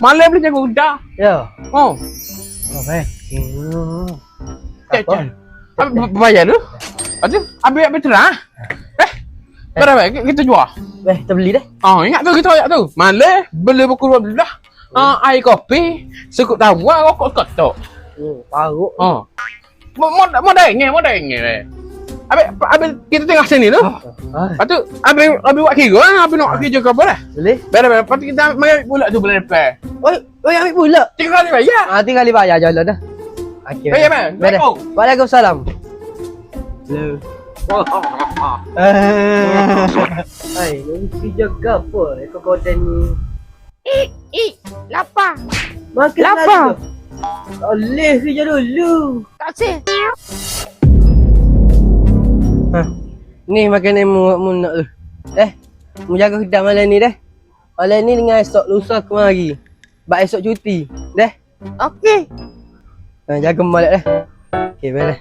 Malam boleh jaga udang. Ya. Oh. Oh, baik. Cek. Bayar tu. Aduh, ambil terang. Berapa kita jual? Kita beli dah. Ingat tu kita ayat tu. Malam beli buku 12. Air kopi, sekut tawar, rokok kotak. Paruk. Mau dah ingat. Habis kita tengah sini tu. Lepas tu, habis buat kira, habis nak kerja ke apa dah? Boleh? Beres. Lepas tu kita ambil pula tu bulan depan. Oi, ambil pula. 3 kali bayar. 3 kali bayar jalan dah. Okey. Bayar man. Waalaikumsalam. Hello. Hai, mesti jaga apa? Kau ni. Lapar. Makan Lapar. Oleh kerja dulu. Tak sih. Ni makanan mu nak tu. Mu jaga kedai malam ni dah. Malam ni dengan esok lusa kemari. Bak esok cuti. Dah. Okey. Jaga balik dah. Okey, baiklah.